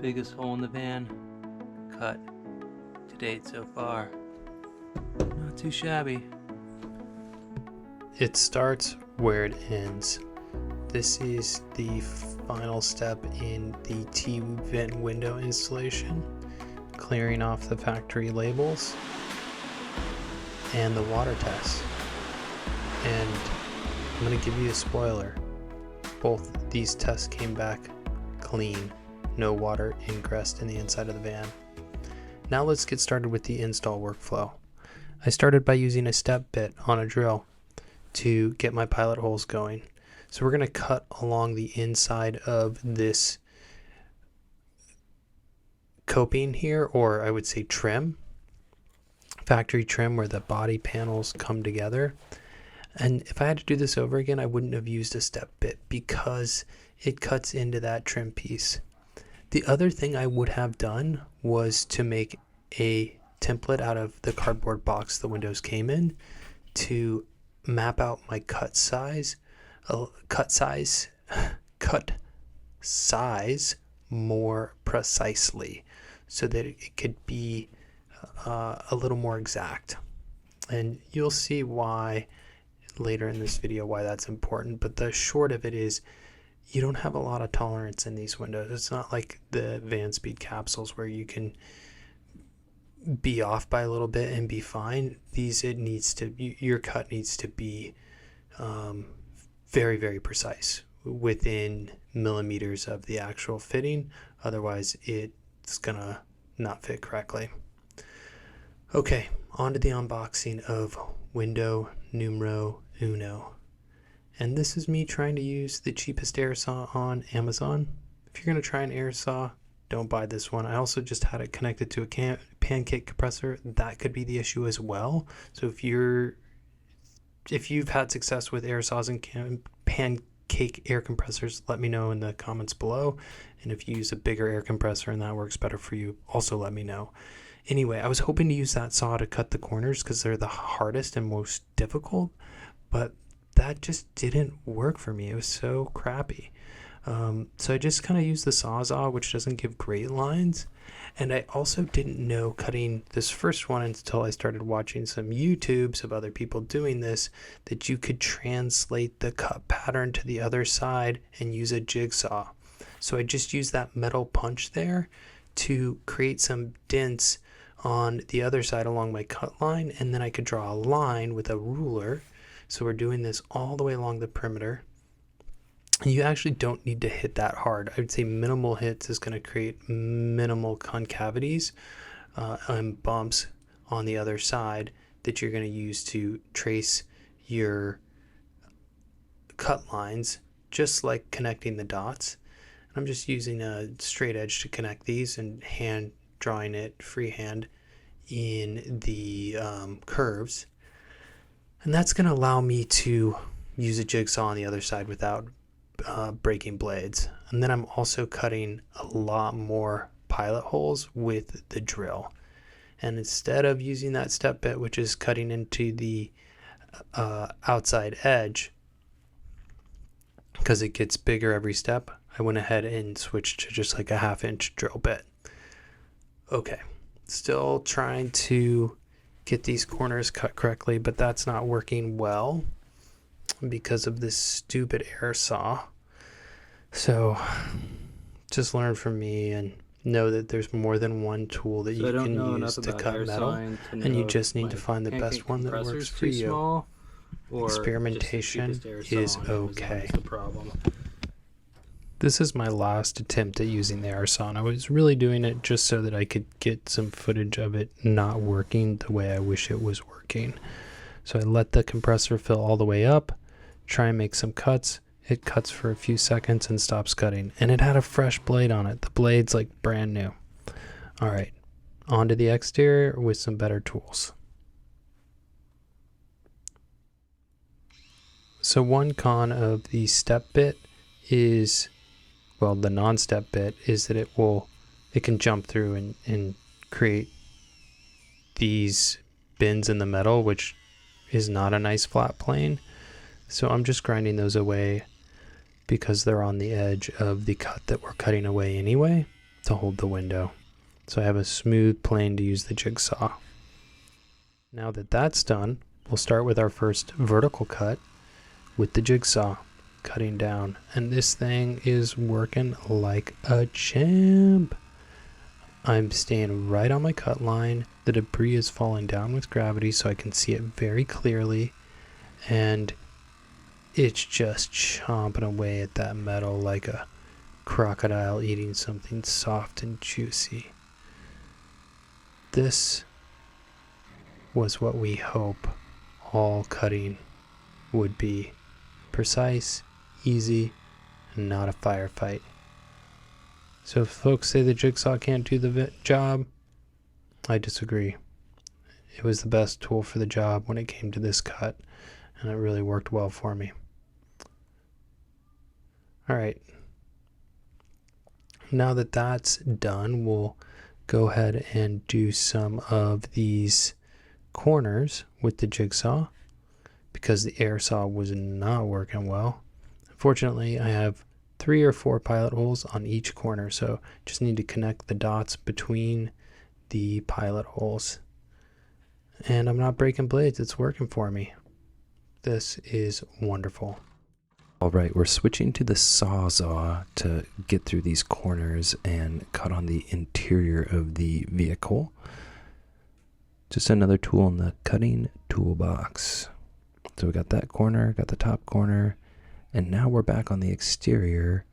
Biggest hole in the van cut to date so far. Not too shabby. It starts where it ends. This is the final step in the T-vent window installation, clearing off the factory labels and the water test. And I'm going to give you a spoiler. Both these tests came back clean. No water ingressed in the inside of the van. Now let's get started with the install workflow. I started by using a step bit on a drill to get my pilot holes going. So we're going to cut along the inside of this coping here, or I would say trim, factory trim, where the body panels come together. And if I had to do this over again, I wouldn't have used a step bit because it cuts into that trim piece. The other thing I would have done was to make a template out of the cardboard box the windows came in to map out my cut size more precisely so that it could be a little more exact. And you'll see why later in this video why that's important, but the short of it is you don't have a lot of tolerance in these windows. It's not like the van speed capsules where you can be off by a little bit and be fine. Your cut needs to be very, very precise within millimeters of the actual fitting. Otherwise, it's gonna not fit correctly. Okay, on to the unboxing of window numero uno. And this is me trying to use the cheapest air saw on Amazon. If you're going to try an air saw, don't buy this one. I also just had it connected to a pancake compressor. That could be the issue as well. So if you've had success with air saws and pancake air compressors, let me know in the comments below. And if you use a bigger air compressor and that works better for you, also let me know. Anyway, I was hoping to use that saw to cut the corners because they're the hardest and most difficult, but that just didn't work for me. It was so crappy. So I just kind of used the Sawzall, which doesn't give great lines. And I also didn't know cutting this first one until I started watching some YouTubes of other people doing this, that you could translate the cut pattern to the other side and use a jigsaw. So I just used that metal punch there to create some dents on the other side along my cut line, and then I could draw a line with a ruler. So we're doing this all the way along the perimeter. You actually don't need to hit that hard. I would say minimal hits is going to create minimal concavities and bumps on the other side that you're going to use to trace your cut lines, just like connecting the dots. I'm just using a straight edge to connect these and hand drawing it freehand in the curves. And that's going to allow me to use a jigsaw on the other side without breaking blades. And then I'm also cutting a lot more pilot holes with the drill. And instead of using that step bit, which is cutting into the outside edge, because it gets bigger every step, I went ahead and switched to just like a 1/2 inch drill bit. Okay, still trying to get these corners cut correctly, but that's not working well because of this stupid air saw. So just learn from me and know that there's more than one tool that you can use to cut metal, and you just need to find the best one that works for you. Experimentation is okay. This is my last attempt at using the air saw, and I was really doing it just so that I could get some footage of it not working the way I wish it was working. So I let the compressor fill all the way up, try and make some cuts. It cuts for a few seconds and stops cutting, and it had a fresh blade on it. The blade's like brand new. All right, on to the exterior with some better tools. So one con of the step bit is, well, the non-step bit is that it can jump through and create these bends in the metal, which is not a nice flat plane. So I'm just grinding those away because they're on the edge of the cut that we're cutting away anyway. to hold the window. So I have a smooth plane to use the jigsaw. Now that that's done, we'll start with our first vertical cut with the jigsaw, cutting down. And this thing is working like a champ. I'm staying right on my cut line. The debris is falling down with gravity so I can see it very clearly. And it's just chomping away at that metal like a crocodile eating something soft and juicy. This was what we hope all cutting would be. Precise, easy, and not a firefight. So if folks say the jigsaw can't do the job, I disagree. It was the best tool for the job when it came to this cut, and it really worked well for me. Alright, now that that's done, we'll go ahead and do some of these corners with the jigsaw because the air saw was not working well. Unfortunately, I have 3 or 4 pilot holes on each corner, so just need to connect the dots between the pilot holes. And I'm not breaking blades, it's working for me. This is wonderful. Alright, we're switching to the Sawzall to get through these corners and cut on the interior of the vehicle. Just another tool in the cutting toolbox. So we got that corner, got the top corner, and now we're back on the exterior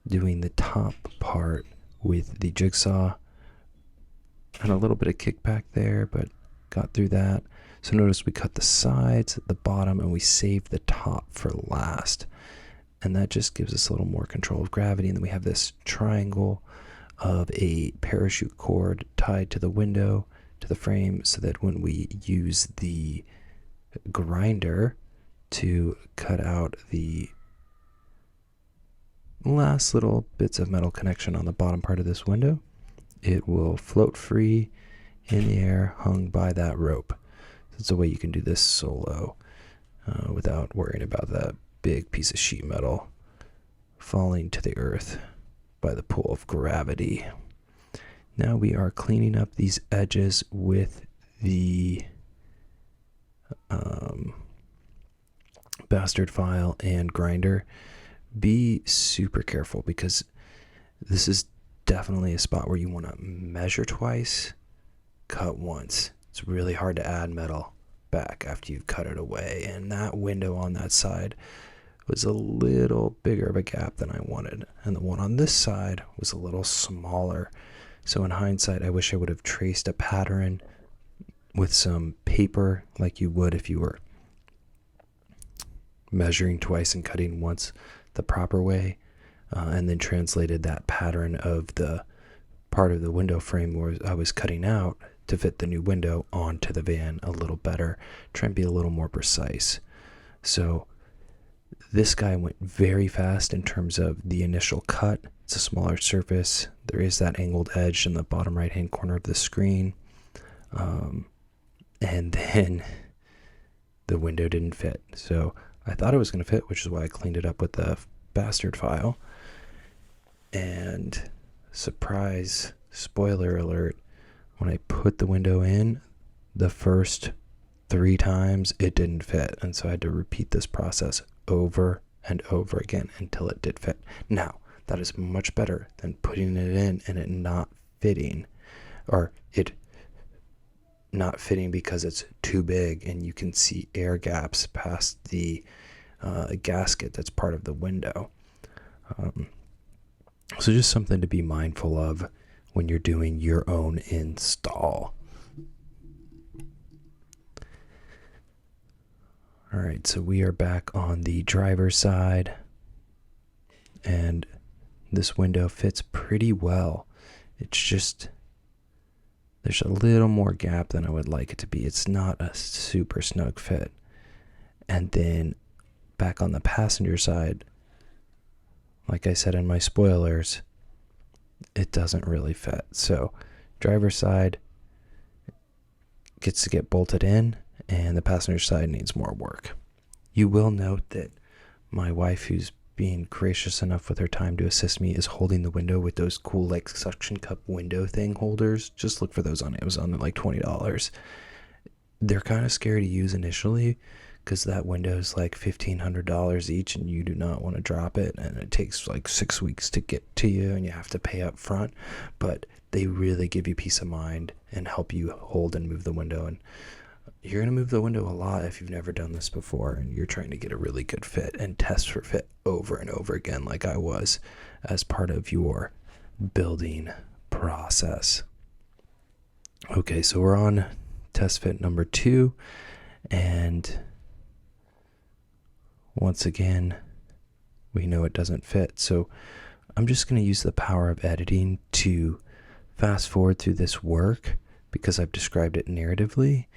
doing the top part with the jigsaw. And a little bit of kickback there, but got through that. So notice we cut the sides, the bottom, and we save the top for last. And that just gives us a little more control of gravity. And then we have this triangle of a parachute cord tied to the window, to the frame, so that when we use the grinder to cut out the last little bits of metal connection on the bottom part of this window, it will float free in the air, hung by that rope. That's a way you can do this solo without worrying about that big piece of sheet metal falling to the earth by the pull of gravity. Now we are cleaning up these edges with the bastard file and grinder. Be super careful because this is definitely a spot where you want to measure twice, cut once. It's really hard to add metal back after you've cut it away, and that window on that side was a little bigger of a gap than I wanted, and the one on this side was a little smaller. So in hindsight, I wish I would have traced a pattern with some paper like you would if you were measuring twice and cutting once the proper way, and then translated that pattern of the part of the window frame where I was cutting out to fit the new window onto the van a little better, try and be a little more precise. So this guy went very fast in terms of the initial cut. It's a smaller surface. There is that angled edge in the bottom right hand corner of the screen. And then the window didn't fit. So I thought it was going to fit, which is why I cleaned it up with the bastard file. And surprise, spoiler alert, when I put the window in, the first 3 times it didn't fit. And so I had to repeat this process over and over again until it did fit. Now, that is much better than putting it in and it not fitting, or it not fitting because it's too big and you can see air gaps past the gasket that's part of the window. So just something to be mindful of when you're doing your own install. All right, so we are back on the driver's side, and this window fits pretty well. It's just, there's a little more gap than I would like it to be. It's not a super snug fit. And then back on the passenger side, like I said in my spoilers, it doesn't really fit. So driver's side gets to get bolted in, and the passenger side needs more work. You will note that my wife, who's being gracious enough with her time to assist me is holding the window with those cool like suction cup window thing holders. Just look for those on Amazon. They're like $20. They're kind of scary to use initially because that window is like $1,500 each, and you do not want to drop it, and it takes like 6 weeks to get to you, and you have to pay up front. But they really give you peace of mind and help you hold and move the window. And you're going to move the window a lot if you've never done this before and you're trying to get a really good fit and test for fit over and over again, like I was, as part of your building process. Okay, so we're on test fit number 2, and once again, we know it doesn't fit. So I'm just going to use the power of editing to fast forward through this work because I've described it narratively.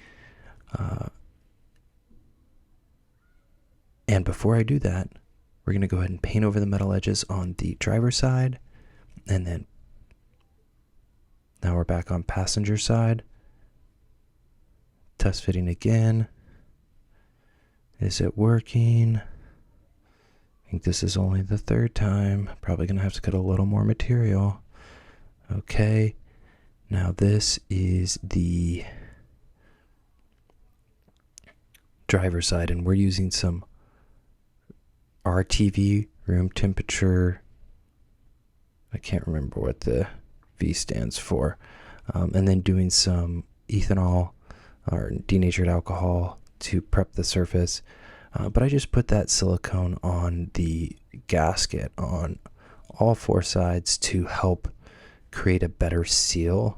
And before I do that, we're going to go ahead and paint over the metal edges on the driver's side. And then now we're back on passenger side. Test fitting again. Is it working? I think this is only the 3rd time. Probably going to have to cut a little more material. Okay. Now this is the driver's side, and we're using some RTV, room temperature. I can't remember what the V stands for. And then doing some ethanol or denatured alcohol to prep the surface. But I just put that silicone on the gasket on all 4 sides to help create a better seal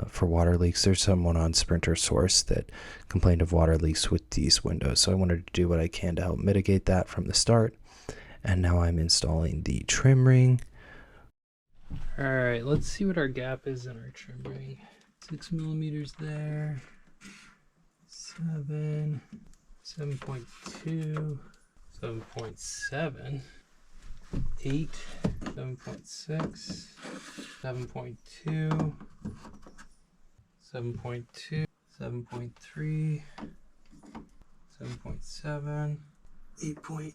for water leaks. There's someone on Sprinter Source that complained of water leaks with these windows, so I wanted to do what I can to help mitigate that from the start. And now I'm installing the trim ring. All right, let's see what our gap is in our trim ring. 6 millimeters there. 7, 7.2, 7.7, 8, 7.6, 7.2, 7.2, 7.3, 7.7, 8.8,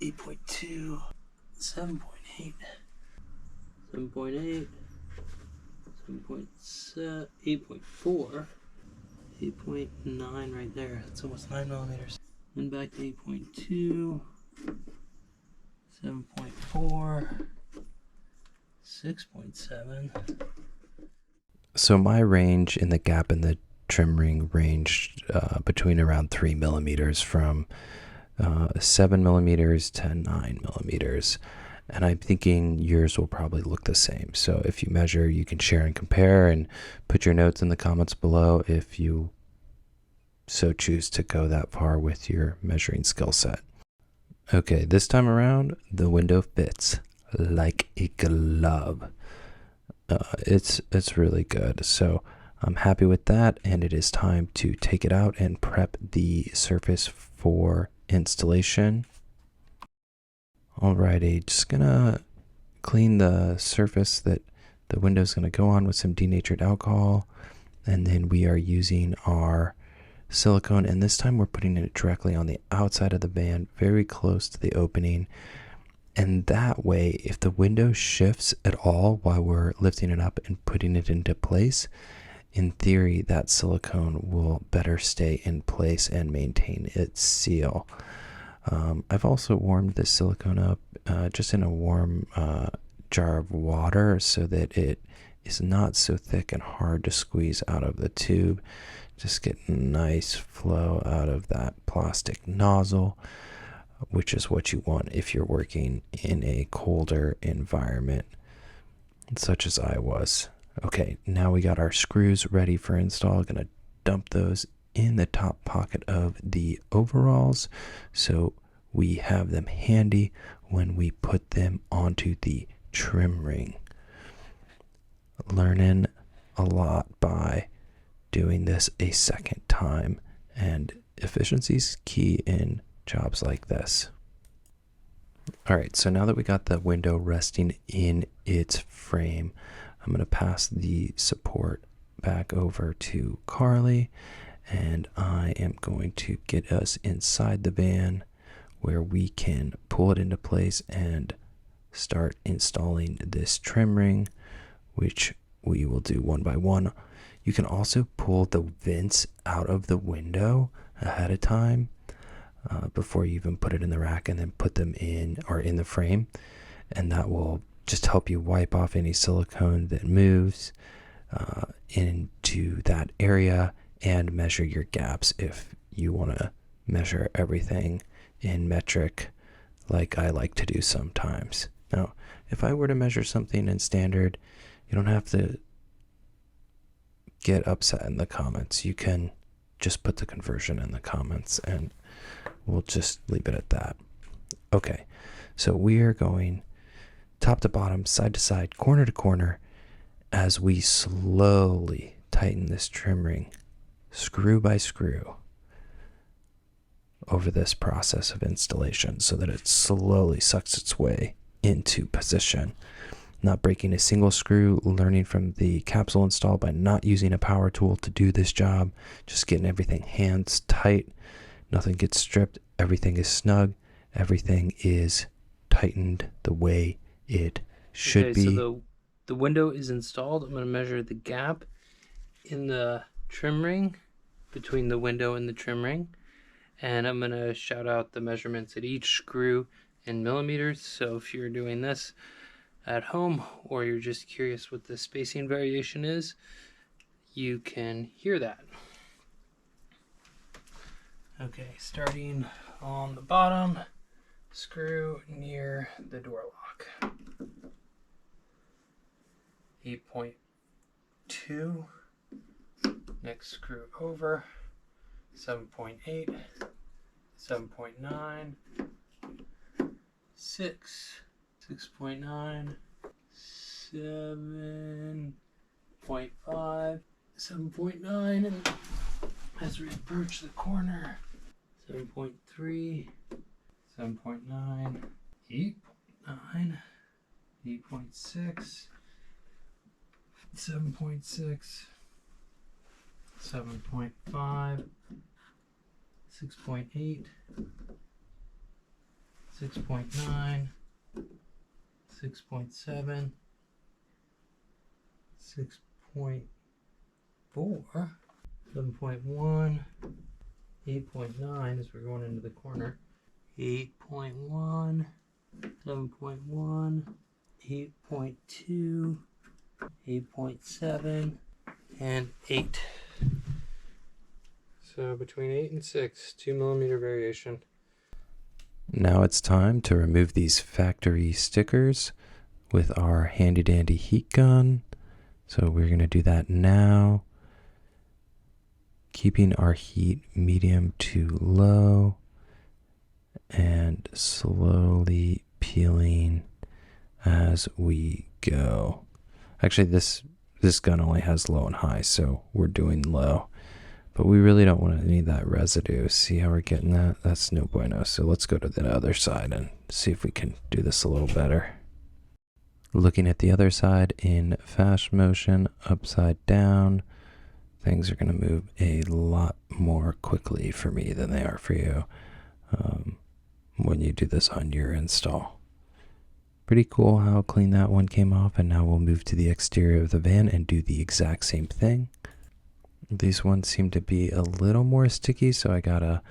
8.2, 7.8, 7.8, 7.7, 8.4, 8.9 right there. That's almost 9 millimeters. Then back to 8.2, 7.4, 6.7. So my range in the gap in the trim ring ranged between around 3 millimeters, from 7 millimeters to 9 millimeters. And I'm thinking yours will probably look the same. So if you measure, you can share and compare, and put your notes in the comments below if you so choose to go that far with your measuring skill set. Okay, this time around, the window fits like a glove. It's really good. So I'm happy with that, and it is time to take it out and prep the surface for installation. Alrighty, just gonna clean the surface that the window's gonna go on with some denatured alcohol, and then we are using our silicone, and this time we're putting it directly on the outside of the van, very close to the opening. And that way, if the window shifts at all while we're lifting it up and putting it into place, in theory, that silicone will better stay in place and maintain its seal. I've also warmed the silicone up just in a warm jar of water so that it is not so thick and hard to squeeze out of the tube. Just get nice flow out of that plastic nozzle, which is what you want if you're working in a colder environment, such as I was. Okay, now we got our screws ready for install. Gonna dump those in the top pocket of the overalls so we have them handy when we put them onto the trim ring. Learning a lot by doing this a second time, and efficiency's key in jobs like this. All right, so now that we got the window resting in its frame, I'm going to pass the support back over to Carly, and I am going to get us inside the van where we can pull it into place and start installing this trim ring, which we will do one by one. You can also pull the vents out of the window ahead of time before you even put it in the rack, and then put them in the frame, and that will just help you wipe off any silicone that moves into that area, and measure your gaps if you want to measure everything in metric like I like to do sometimes. Now, if I were to measure something in standard, you don't have to get upset in the comments. You can just put the conversion in the comments, and we'll just leave it at that. Okay, so we are going top to bottom, side to side, corner to corner, as we slowly tighten this trim ring, screw by screw, over this process of installation, so that it slowly sucks its way into position. Not breaking a single screw, learning from the capsule install by not using a power tool to do this job, just getting everything hands tight, nothing gets stripped, everything is snug, everything is tightened the way it should be. So the window is installed. I'm going to measure the gap in the trim ring between the window and the trim ring, and I'm going to shout out the measurements at each screw in millimeters. So if you're doing this at home, or you're just curious what the spacing variation is, you can hear that. Okay, starting on the bottom, screw near the door lock. 8.2. Next screw over, 7.8, 7.9, 6, 6.9, 7.5, 7.9, and as we approach the corner, 7.3, 7.9, 8.9, 8.6, 7.6, 7.5, 6.8, 6.9, 6.7, 6.4, 7.1, 8.9 as we're going into the corner, 8.1, 7.1, 8.2, 8.7, and 8. So between 8 and 6, 2 millimeter variation. Now it's time to remove these factory stickers with our handy dandy heat gun. So we're going to do that now, keeping our heat medium to low and slowly peeling as we go. Actually, this gun only has low and high, so we're doing low. But we really don't want any of that residue. See how we're getting that? That's no bueno. So let's go to the other side and see if we can do this a little better. Looking at the other side in fast motion, upside down, things are going to move a lot more quickly for me than they are for you when you do this on your install. Pretty cool how clean that one came off, and now we'll move to the exterior of the van and do the exact same thing. These ones seem to be a little more sticky, so I got a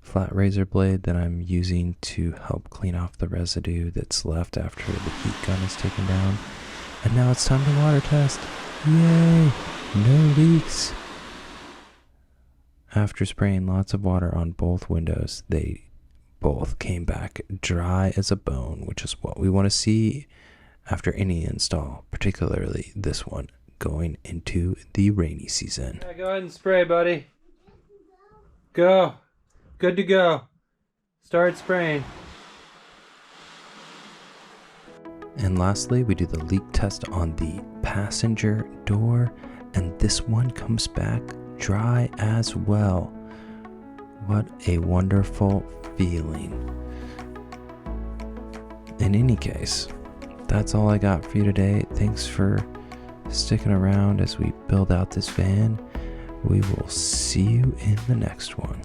flat razor blade that I'm using to help clean off the residue that's left after the heat gun is taken down. And now it's time to water test. Yay! No leaks. After spraying lots of water on both windows, they both came back dry as a bone, which is what we want to see after any install, particularly this one going into the rainy season. Yeah, go ahead and spray, buddy. Go. Good to go. Start spraying. And lastly, we do the leak test on the passenger door, and this one comes back dry as well. What a wonderful feeling. In any case, that's all I got for you today. Thanks for sticking around as we build out this van. We will see you in the next one.